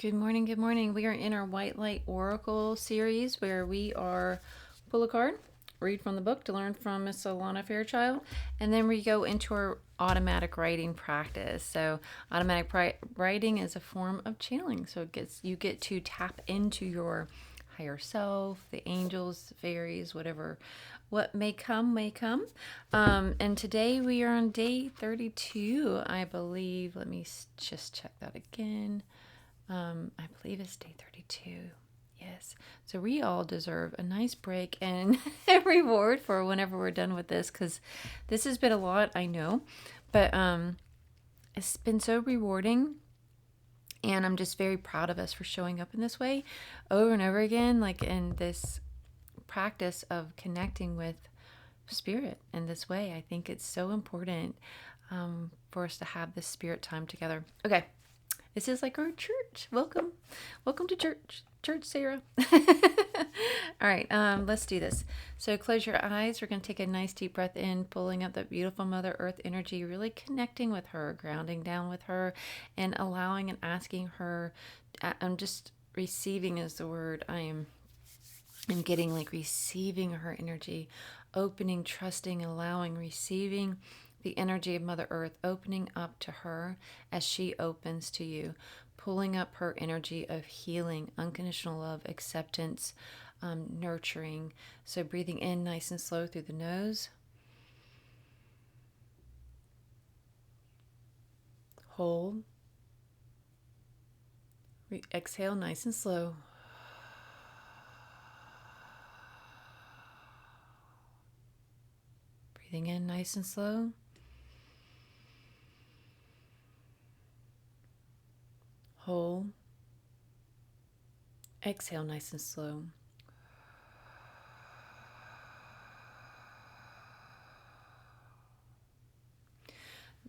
Good morning, good morning. We are in our White Light Oracle series where we are pull a card, read from the book to learn from Miss Alana Fairchild, and then we go into our automatic writing practice. So automatic writing is a form of channeling. So you get to tap into your higher self, the angels, fairies, whatever. What may come, may come. And today we are on day 32, I believe. Let me just check that again. I believe it's day 32. Yes. So we all deserve a nice break and a reward for whenever we're done with this, because this has been a lot, I know. But it's been so rewarding. And I'm just very proud of us for showing up in this way over and over again, like in this practice of connecting with spirit in this way. I think it's so important for us to have this spirit time together. Okay. This is like our church. Welcome. Welcome to church. Church, Sara. All right, let's do this. So close your eyes. We're going to take a nice deep breath in, pulling up that beautiful Mother Earth energy, really connecting with her, grounding down with her, and allowing and asking her. I'm just receiving is the word. I'm getting like receiving her energy, opening, trusting, allowing, receiving the energy of Mother Earth, opening up to her as she opens to you, pulling up her energy of healing, unconditional love, acceptance, nurturing. So breathing in nice and slow through the nose. Hold. Exhale nice and slow. Breathing in nice and slow. Hold. Exhale nice and slow.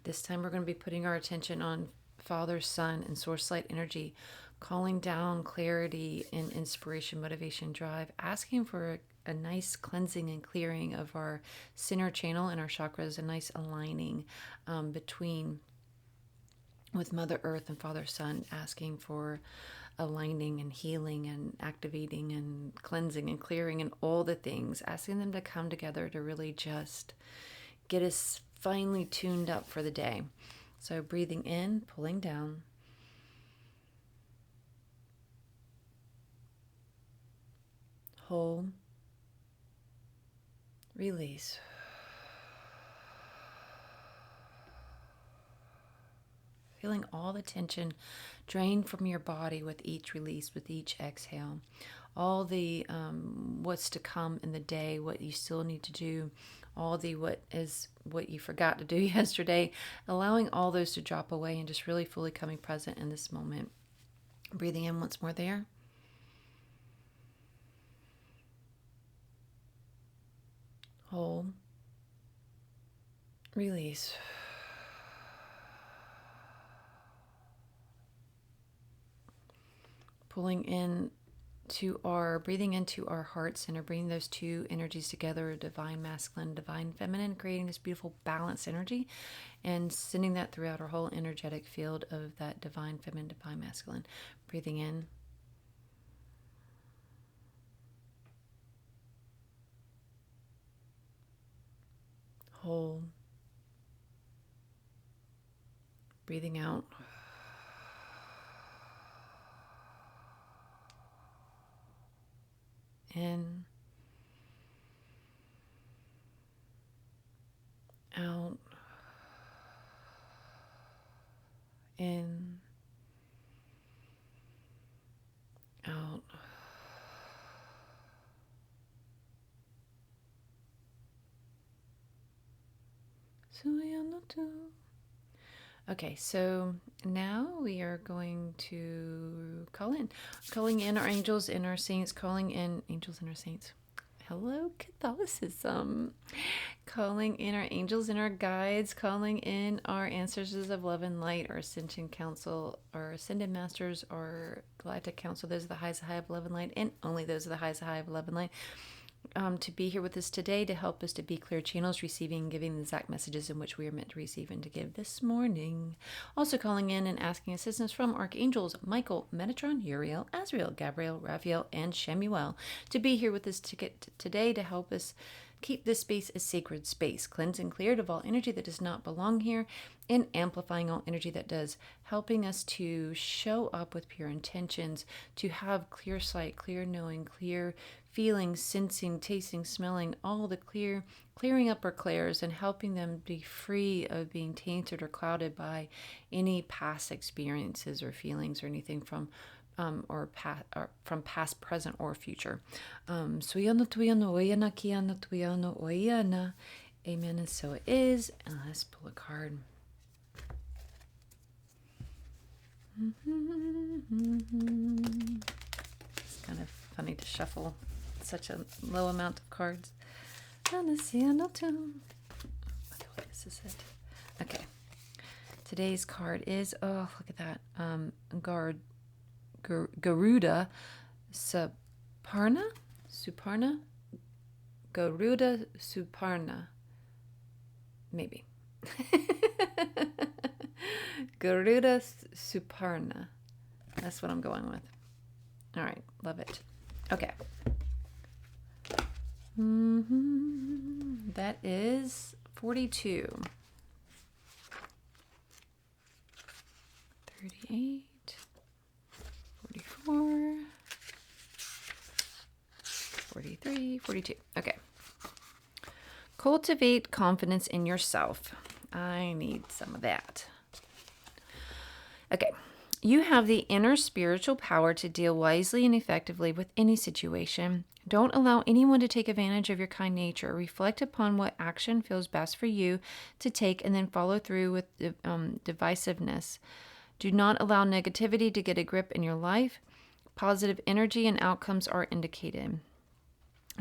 This time we're going to be putting our attention on Father, Son, and Source Light energy, calling down clarity and inspiration, motivation, drive, asking for a nice cleansing and clearing of our center channel and our chakras, a nice aligning between with Mother Earth and Father Sun, asking for aligning and healing and activating and cleansing and clearing and all the things, asking them to come together to really just get us finely tuned up for the day. So breathing in, pulling down. Hold. Release. Feeling all the tension drain from your body with each release, with each exhale. All the what's to come in the day, what you still need to do, all the what you forgot to do yesterday, allowing all those to drop away and just really fully coming present in this moment. Breathing in once more there. Hold. Release. Pulling in to breathing into our heart center, bringing those two energies together, divine masculine, divine feminine, creating this beautiful balanced energy and sending that throughout our whole energetic field of that divine feminine, divine masculine. Breathing in. Hold. Breathing out. In, out, in, out. Okay, so now we are going to calling in our angels and our saints, calling in angels and our saints. Hello, Catholicism. Calling in our angels and our guides, calling in our ancestors of love and light, our ascension council, our ascended masters, our galactic council. Those are the highest high of love and light, and only those are the highest high of love and light. to be here with us today to help us to be clear channels, receiving and giving the exact messages in which we are meant to receive and to give this morning. Also calling in and asking assistance from Archangels Michael, Metatron, Uriel, Azrael, Gabriel, Raphael, and Shemuel to be here with us today to help us keep this space a sacred space, cleansed and cleared of all energy that does not belong here, and amplifying all energy that does, helping us to show up with pure intentions, to have clear sight, clear knowing, clear feeling, sensing, tasting, smelling, all the clearing up our clairs and helping them be free of being tainted or clouded by any past experiences or feelings or anything from from past, present, or future. Suyano tuyano oyana kiana tuyano oyana. Amen, and so it is. And let's pull a card. It's kind of funny to shuffle such a low amount of cards. This is it. Okay. Today's card is, oh, look at that. Garuda Suparna? Garuda Suparna. Maybe. Garuda Suparna. That's what I'm going with. All right. Love it. Okay. That is 42. 38. 44, 43, 42. Okay. Cultivate confidence in yourself. I need some of that. Okay. You have the inner spiritual power to deal wisely and effectively with any situation. Don't allow anyone to take advantage of your kind nature. Reflect upon what action feels best for you to take and then follow through with divisiveness. Do not allow negativity to get a grip in your life. Positive energy and outcomes are indicated.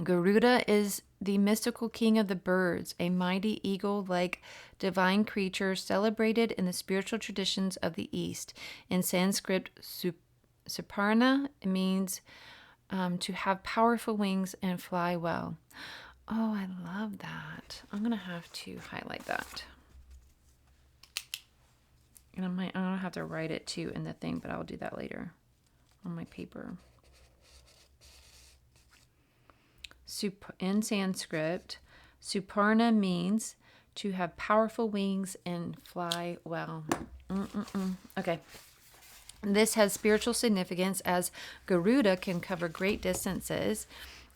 Garuda is the mystical king of the birds, a mighty eagle-like divine creature celebrated in the spiritual traditions of the East. In Sanskrit, Suparna means to have powerful wings and fly well. Oh, I love that. I'm going to have to highlight that. And I'm going to have to write it too in the thing, but I'll do that later on my paper. In Sanskrit, Suparna means to have powerful wings and fly well. Okay. This has spiritual significance as Garuda can cover great distances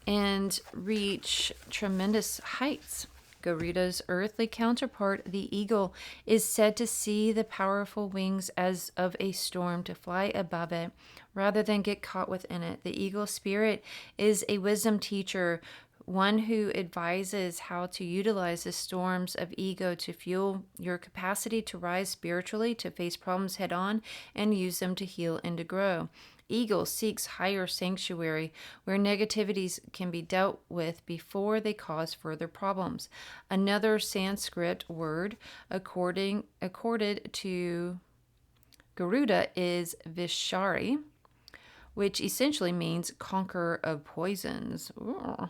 and reach tremendous heights. Garuda's earthly counterpart, the eagle, is said to see the powerful wings as of a storm to fly above it rather than get caught within it. The eagle spirit is a wisdom teacher, one who advises how to utilize the storms of ego to fuel your capacity to rise spiritually, to face problems head on, and use them to heal and to grow. Eagle seeks higher sanctuary where negativities can be dealt with before they cause further problems. Another Sanskrit word accorded to Garuda is Vishari, which essentially means conqueror of poisons. Ooh.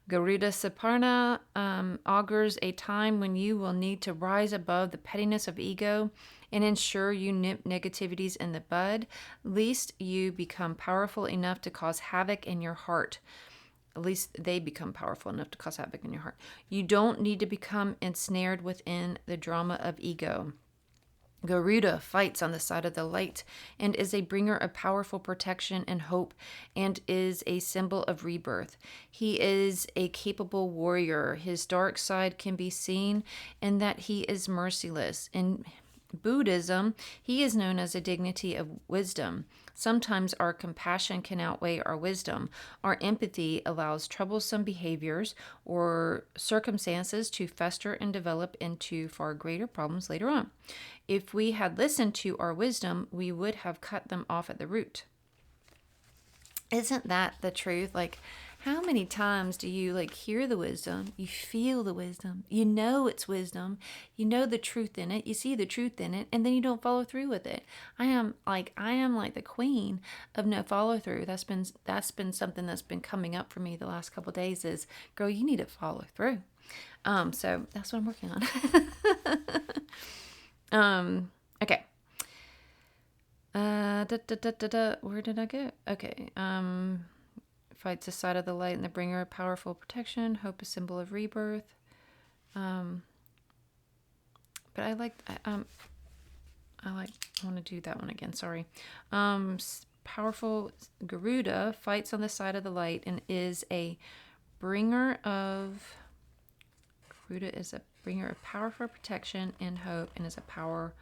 Garuda Suparna augurs a time when you will need to rise above the pettiness of ego and ensure you nip negativities in the bud, lest you become powerful enough to cause havoc in your heart. At least they become powerful enough to cause havoc in your heart. You don't need to become ensnared within the drama of ego. Garuda fights on the side of the light and is a bringer of powerful protection and hope and is a symbol of rebirth. He is a capable warrior. His dark side can be seen in that he is merciless. In Buddhism, he is known as a dignity of wisdom. Sometimes our compassion can outweigh our wisdom. Our empathy allows troublesome behaviors or circumstances to fester and develop into far greater problems later on. If we had listened to our wisdom, we would have cut them off at the root. Isn't that the truth? Like, How many times do you like hear the wisdom, you feel the wisdom, you know it's wisdom, you know the truth in it, you see the truth in it, and then you don't follow through with it? I am like the queen of no follow through. That's been something that's been coming up for me the last couple of days is, girl, you need to follow through. So that's what I'm working on. Okay. Where did I go? Okay. Fights the side of the light and the bringer of powerful protection. Hope, a symbol of rebirth. But I want to do that one again. Sorry. Powerful Garuda fights on the side of the light and is a bringer of. Garuda is a bringer of powerful protection and hope, and is a power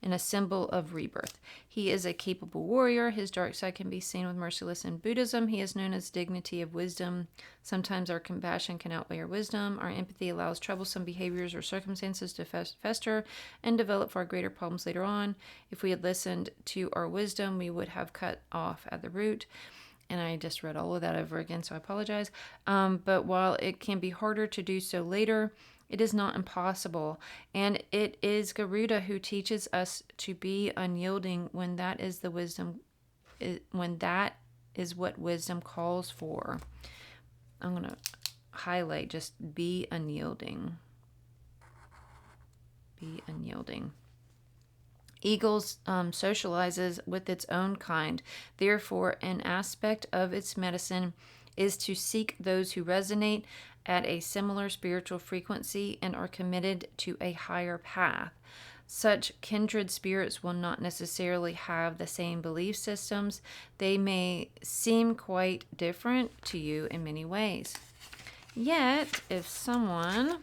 and a symbol of rebirth. He is a capable warrior. His dark side can be seen with merciless in Buddhism. He is known as dignity of wisdom. Sometimes our compassion can outweigh our wisdom. Our empathy allows troublesome behaviors or circumstances to fester and develop far greater problems later on. If we had listened to our wisdom, we would have cut off at the root. And I just read all of that over again, so I apologize. But while it can be harder to do so later, it is not impossible. And it is Garuda who teaches us to be unyielding when that is the wisdom, when that is what wisdom calls for. I'm going to highlight just be unyielding. Be unyielding. Eagles socializes with its own kind. Therefore, an aspect of its medicine is to seek those who resonate at a similar spiritual frequency and are committed to a higher path. Such kindred spirits will not necessarily have the same belief systems. They may seem quite different to you in many ways. Yet, if someone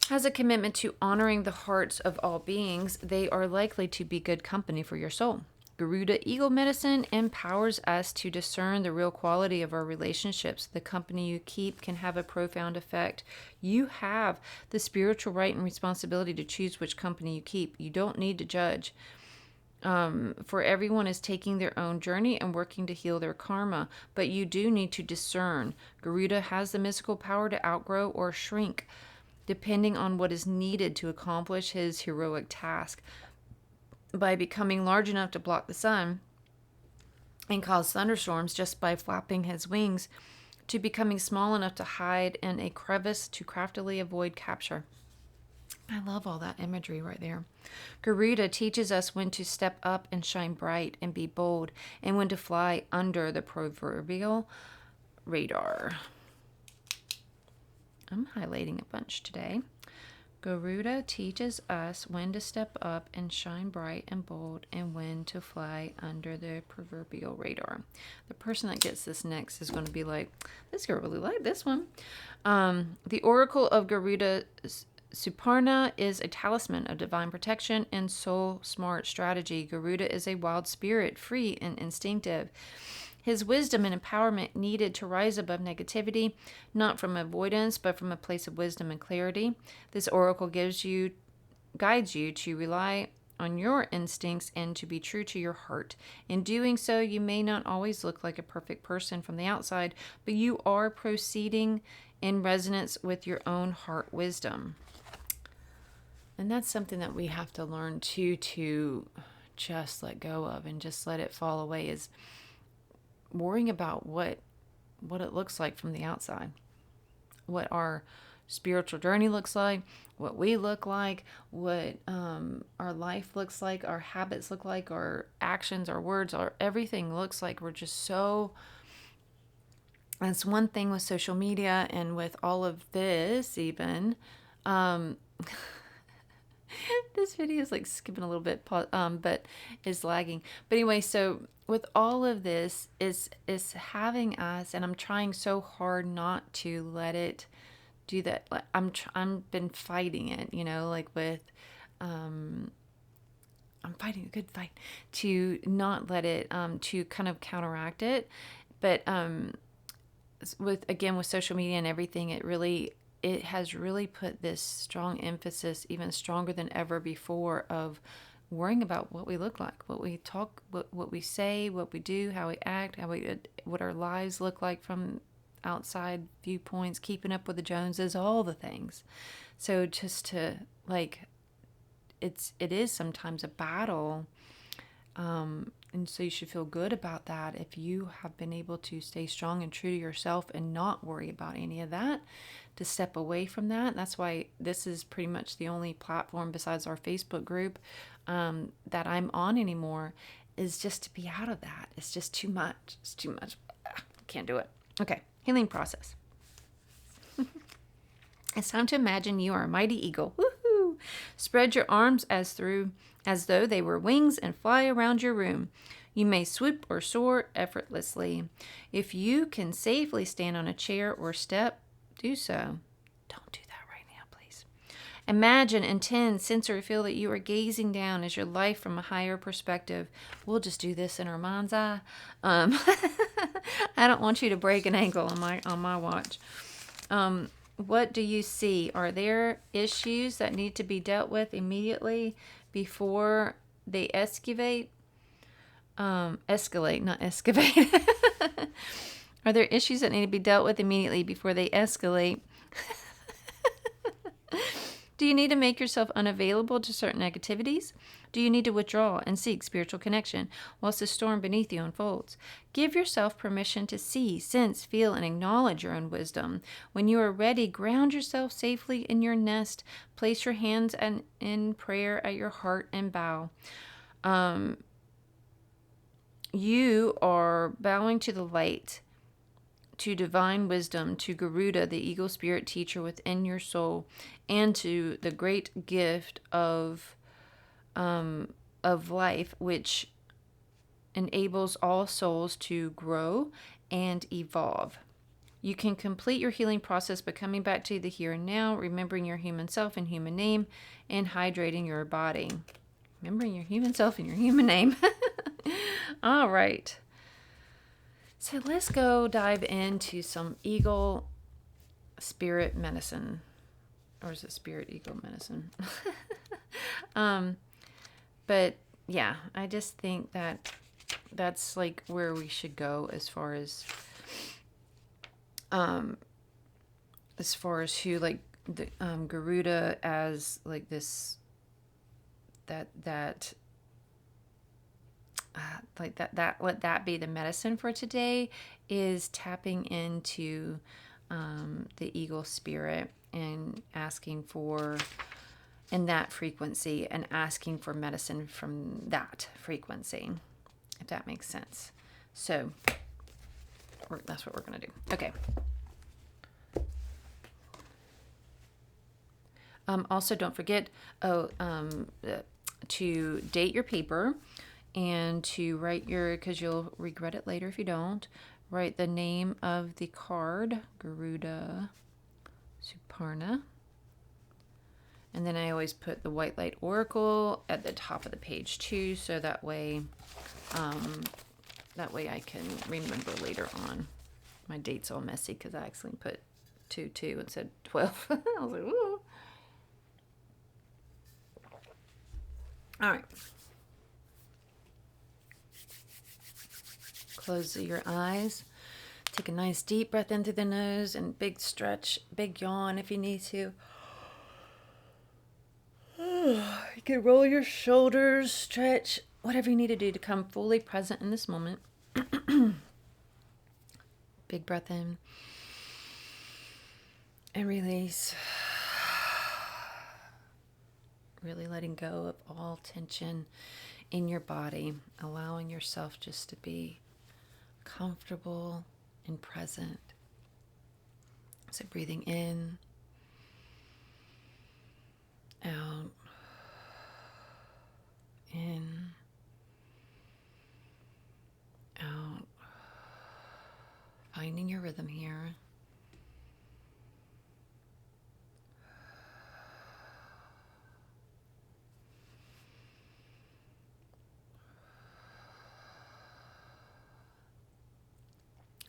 has a commitment to honoring the hearts of all beings, they are likely to be good company for your soul. Garuda Eagle Medicine empowers us to discern the real quality of our relationships. The company you keep can have a profound effect. You have the spiritual right and responsibility to choose which company you keep. You don't need to judge. For everyone is taking their own journey and working to heal their karma, but you do need to discern. Garuda has the mystical power to outgrow or shrink, depending on what is needed to accomplish his heroic task. By becoming large enough to block the sun and cause thunderstorms just by flapping his wings, to becoming small enough to hide in a crevice to craftily avoid capture. I love all that imagery right there. Garuda teaches us when to step up and shine bright and be bold, and when to fly under the proverbial radar. I'm highlighting a bunch today. Garuda teaches us when to step up and shine bright and bold, and when to fly under the proverbial radar. The person that gets this next is going to be like, this girl really liked this one. The Oracle of Garuda, Suparna, is a talisman of divine protection and soul smart strategy. Garuda is a wild spirit, free and instinctive. His wisdom and empowerment needed to rise above negativity, not from avoidance, but from a place of wisdom and clarity. This oracle guides you to rely on your instincts and to be true to your heart. In doing so, you may not always look like a perfect person from the outside, but you are proceeding in resonance with your own heart wisdom. And that's something that we have to learn to just let go of and just let it fall away, is worrying about what it looks like from the outside, what our spiritual journey looks like, what we look like, what our life looks like, our habits look like, our actions, our words, our everything looks like. We're just so, that's one thing with social media and with all of this even. This video is like skipping a little bit, but is lagging. But anyway, so with all of this is having us, and I'm trying so hard not to let it do that. Like I'm been fighting it, like with I'm fighting a good fight to not let it to kind of counteract it. But with social media and everything, it has really put this strong emphasis, even stronger than ever before, of worrying about what we look like, what we talk, what we say, what we do, how we act, what our lives look like from outside viewpoints, keeping up with the Joneses, all the things. So just to it is sometimes a battle. And so you should feel good about that if you have been able to stay strong and true to yourself and not worry about any of that, to step away from that. That's why this is pretty much the only platform besides our Facebook group that I'm on anymore, is just to be out of that. It's just too much. It's too much. Can't do it. Okay, healing process. It's time to imagine you are a mighty eagle. Woohoo! Spread your arms as though they were wings and fly around your room. You may swoop or soar effortlessly. If you can safely stand on a chair or step, do so. Don't do that right now, please. Imagine, intend, sense, or feel that you are gazing down as your life from a higher perspective. We'll just do this in our mind's eye. I don't want you to break an ankle on my watch. What do you see? Are there issues that need to be dealt with immediately before they escalate? Escalate, not excavate. Are there issues that need to be dealt with immediately before they escalate? Do you need to make yourself unavailable to certain activities? Do you need to withdraw and seek spiritual connection whilst the storm beneath you unfolds? Give yourself permission to see, sense, feel, and acknowledge your own wisdom. When you are ready, ground yourself safely in your nest. Place your hands in prayer at your heart and bow. You are bowing to the light, to divine wisdom, to Garuda, the eagle spirit teacher within your soul, and to the great gift of life, which enables all souls to grow and evolve. You can complete your healing process by coming back to the here and now, remembering your human self and human name, and hydrating your body. Remembering your human self and your human name. All right. So let's go dive into some eagle spirit medicine. Or is it spirit eagle medicine? But yeah, I just think that that's like where we should go as far as who like the Garuda as like this that let that be the medicine for today, is tapping into the eagle spirit and asking for in that frequency and asking for medicine from that frequency, if that makes sense. So that's what we're going to do. Okay. Also, don't forget to date your paper and to write because you'll regret it later if you don't, write the name of the card, Garuda, Suparna. And then I always put the white light oracle at the top of the page too, so that way I can remember later on. My date's all messy because I accidentally put 2 and said 12. I was like, ooh. All right. Close your eyes. Take a nice deep breath in through the nose and big stretch, big yawn if you need to. You can roll your shoulders, stretch, whatever you need to do to come fully present in this moment. Big breath in and release. Really letting go of all tension in your body, allowing yourself just to be comfortable and present. So breathing in, out, in, out, finding your rhythm here.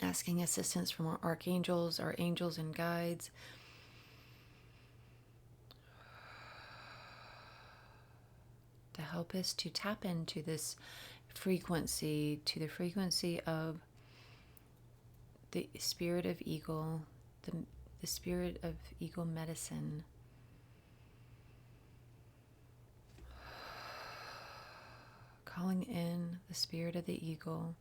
Asking assistance from our archangels, our angels and guides. To help us to tap into this frequency, to the frequency of the spirit of eagle, the spirit of eagle medicine. Calling in the spirit of the eagle.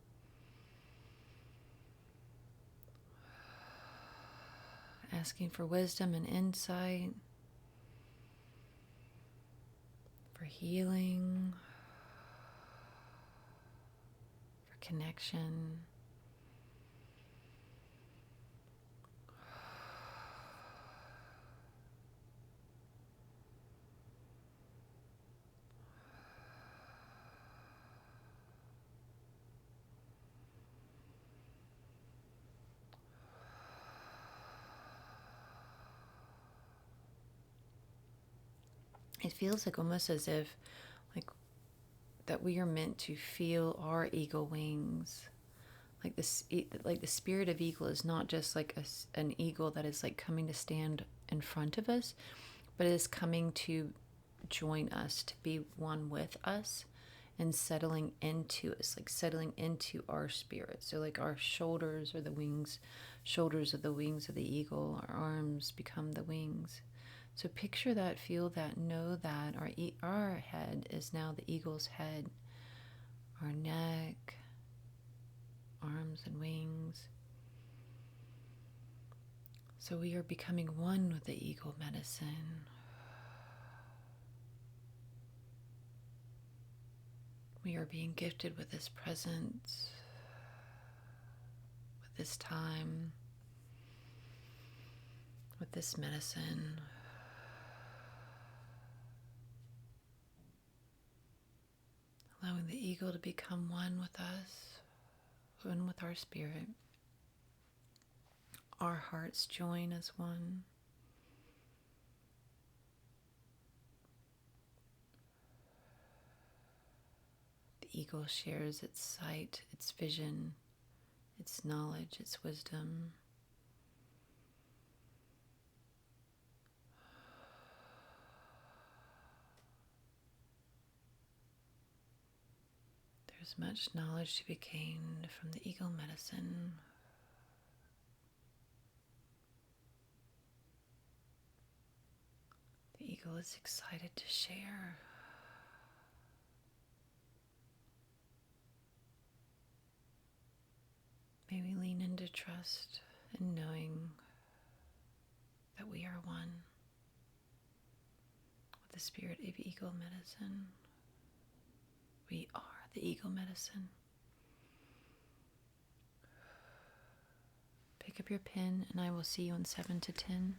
Asking for wisdom and insight, for healing, for connection. It feels like almost as if like that we are meant to feel our eagle wings. Like this, like the spirit of eagle is not just like an eagle that is like coming to stand in front of us, but it is coming to join us, to be one with us and settling into us, like settling into our spirit. So like our shoulders are the wings, shoulders are the wings of the eagle, our arms become the wings. So picture that, feel that, know that our head is now the eagle's head, our neck, arms and wings. So we are becoming one with the eagle medicine. We are being gifted with this presence, with this time, with this medicine. Allowing the eagle to become one with us, one with our spirit. Our hearts join as one. The eagle shares its sight, its vision, its knowledge, its wisdom. There's much knowledge to be gained from the eagle medicine. The eagle is excited to share. May we lean into trust and knowing that we are one with the spirit of eagle medicine. We are the eagle medicine. Pick up your pen and I will see you in 7 to 10.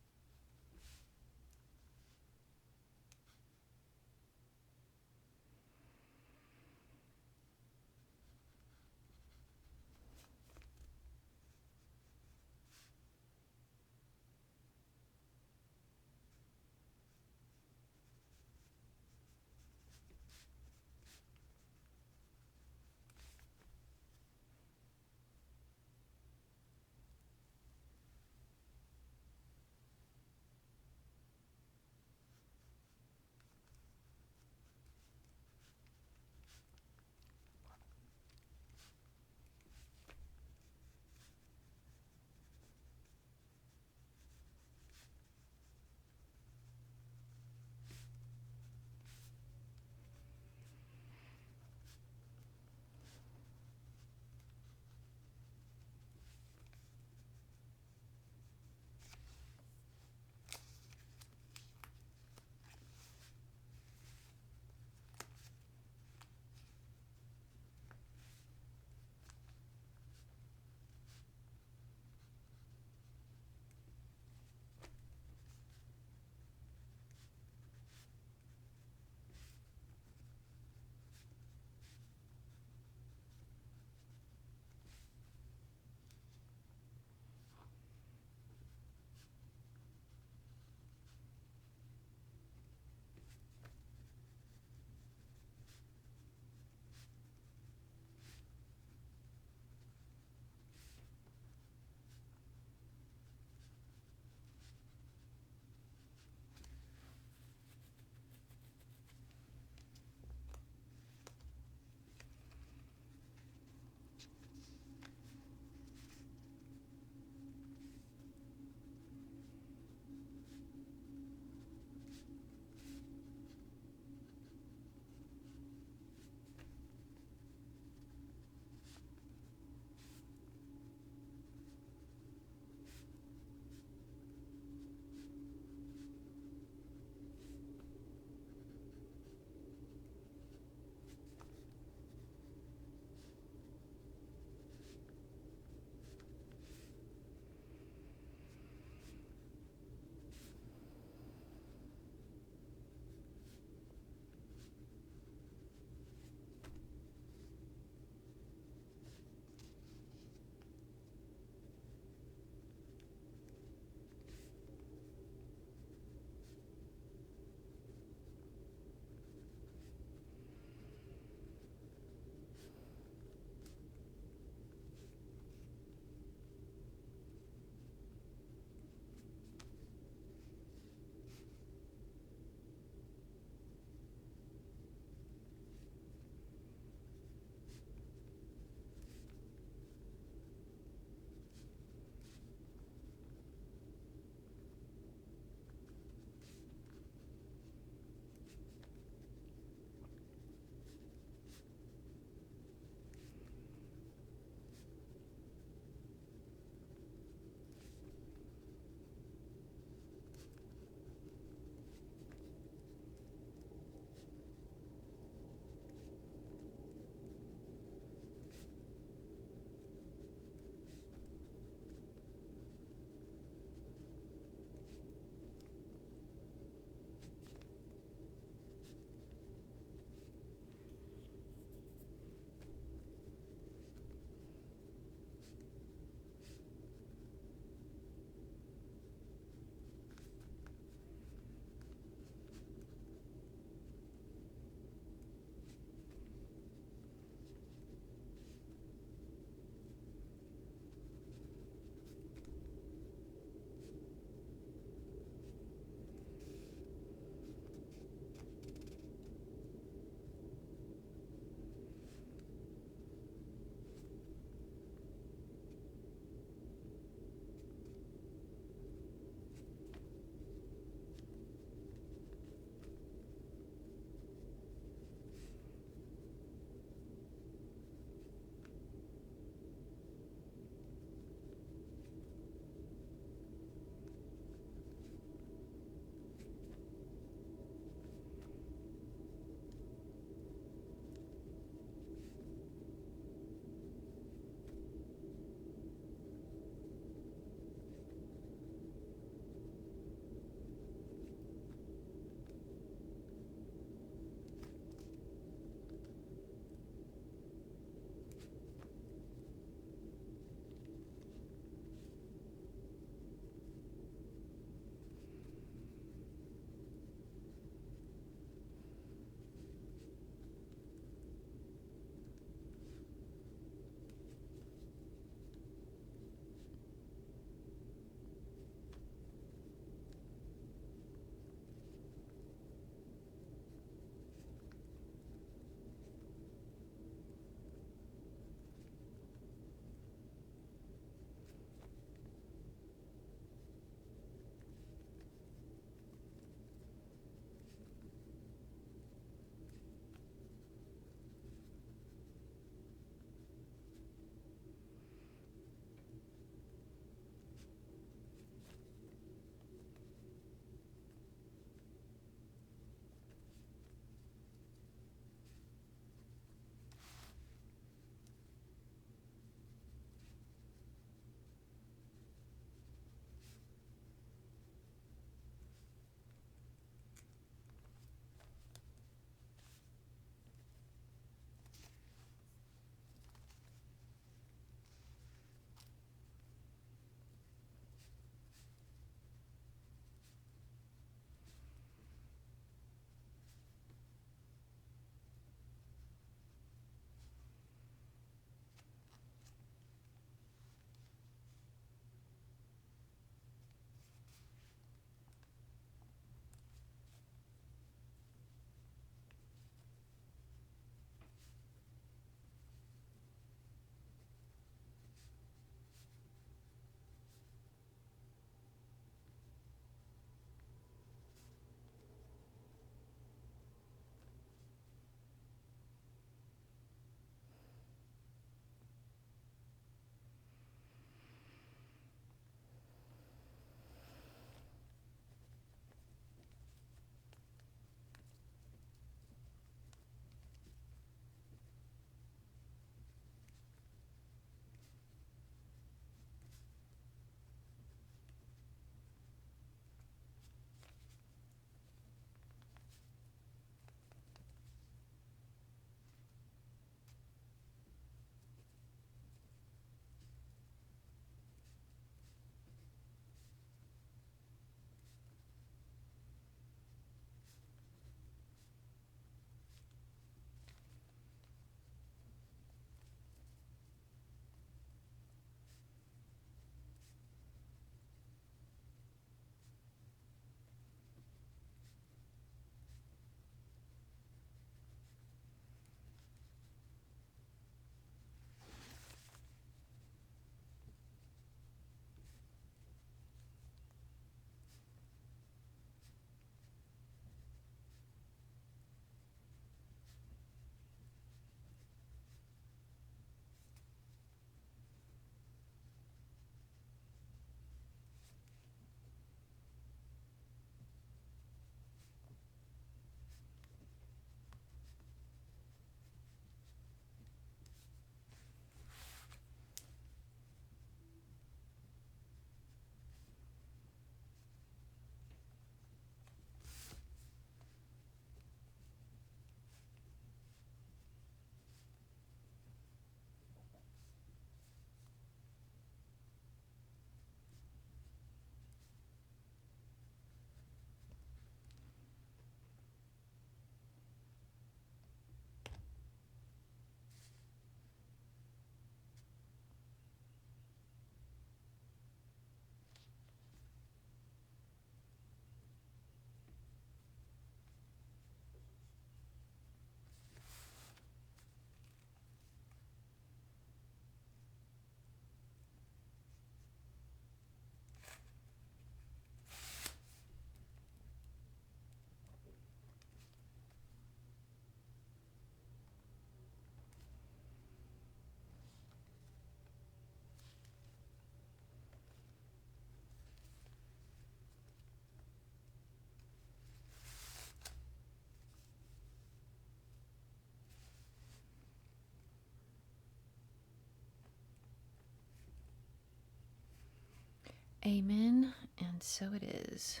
Amen. And so it is.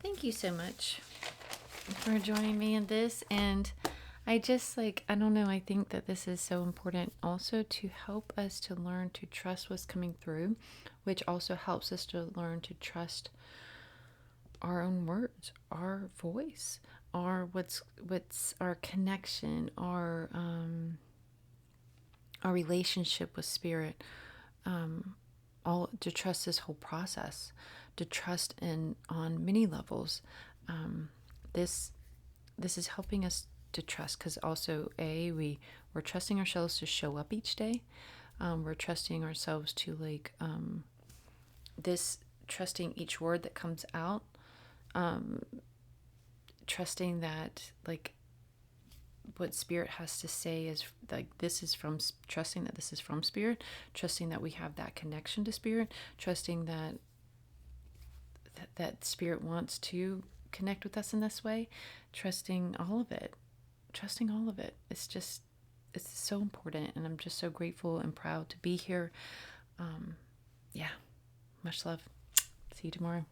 Thank you so much for joining me in this. And I just I don't know, I think that this is so important also to help us to learn to trust what's coming through, which also helps us to learn to trust our own words, our voice, what's our connection, our relationship with spirit, all to trust this whole process, to trust in on many levels. This is helping us to trust, because also we're trusting ourselves to show up each day. We're trusting ourselves to trusting each word that comes out, trusting that what spirit has to say is trusting that this is from spirit, trusting that we have that connection to spirit, trusting that spirit wants to connect with us in this way, trusting all of it. It's so important, and I'm just so grateful and proud to be here. Yeah, much love. See you tomorrow.